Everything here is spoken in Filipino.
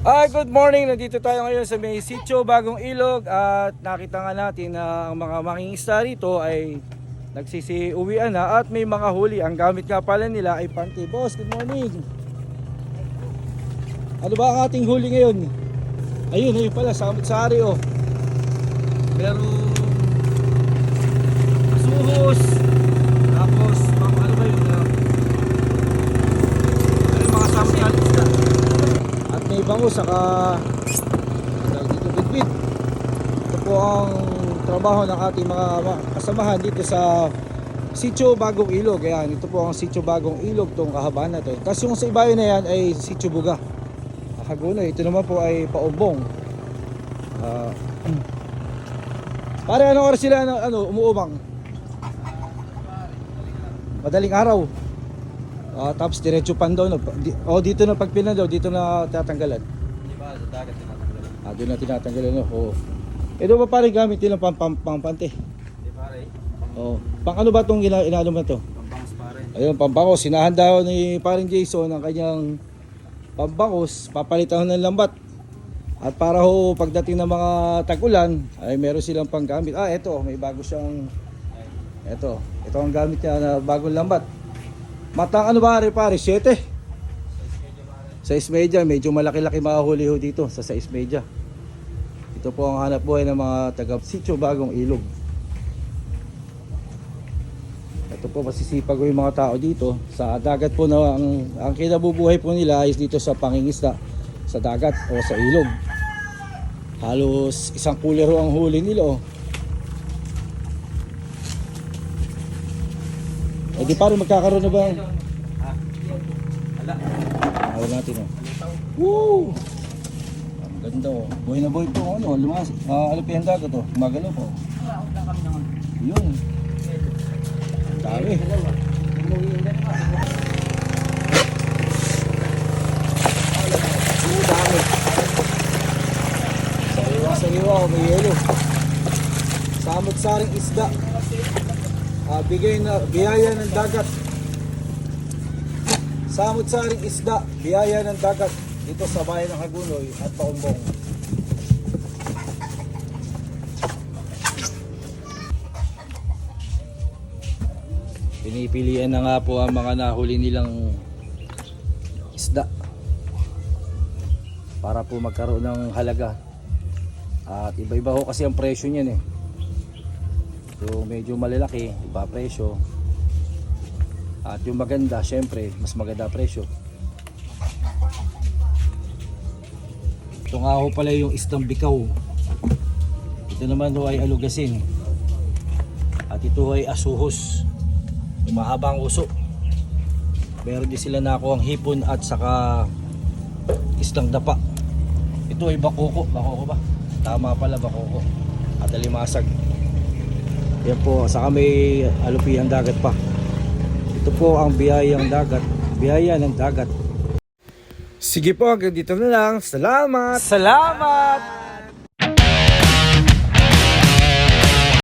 Good morning. Nandito tayo ngayon sa may sitio Bagong Ilog at nakita nga natin na ang mga mangingisda rito ay nagsisiuwian na at may mga huli. Ang gamit nga pala nila ay panty. Boss, good morning. Ano ba ang ating huli ngayon? Ayun pala, samut-sari oh. Meron asuhos, tapos ano ba yun? Mga samut-sari isda. At may bango saka dito bitbit. Ito po ang trabaho ng ating mga kasamahan dito sa Sitio Bagong Ilog. Ayan, ito po ang Sitio Bagong Ilog, tong kahabaan na to. Tapos yung sa ibayo na yan ay Sitio Buga, Hagonoy. Ito naman po ay Paumbong. Pare, anong oras sila umuubang? Madaling araw. Tapos diretso pan daw dito na pagpinan daw, dito na tatanggalan. Di ba sa dagat tinatanggalan? Doon na tinatanggalan Ito ba pare gamit nila pang-pante? Di pare. Pang ano ba tong inaano ba to? Pampangos pare. Ayun, pampangos. Sinahan daw ni paring Jason ang kanyang pampangos, papalitan ng lambat. At para pagdating ng mga tag-ulan ay meron silang panggamit. Ito, may bago siyang ito ang gamit niya na bagong lambat. Matang ano ba pare? 7? Size media. Medyo malaki-laki mahuli dito sa size media. Ito po ang hanap buhay ng mga taga Sitio Bagong Ilog. Ito po masisipag yung mga tao dito sa dagat po na ang kinabubuhay po nila is dito sa pangingisda sa dagat o sa ilog. Halos isang kulero ang huli nila di pare magkakaroon na ba? Ala. Awal natin Woo! Ang ganda Buhay na buhay po lumas. Alupihan dagat Magalaw po. Lang kami naman. Yun. Dami. Dami. Sariwa, may yelo. Samut-saring isda. Biyaya ng dagat. Samut-saring isda, biyaya ng dagat dito sa bayan ng Hagonoy at Paumbong. Pinipilian na nga po ang mga nahuli nilang isda para po magkaroon ng halaga. At iba-iba kasi ang presyo niyan So medyo malalaki, iba presyo. At yung maganda, syempre, mas maganda presyo. Ito nga pala yung isdang bikaw. Ito naman ay alugasin. At ito ay asuhos. Yung mahabang uso. Meron din sila nakuha ang hipon at saka isdang dapa. Ito ay bakoko. Bakoko ba? Tama pala, bakoko. At alimasag. Yan po, saka may alupihan dagat pa. Ito po ang biyayang dagat. Biyaya ng dagat. Sige po, hanggang dito na lang. Salamat! Salamat!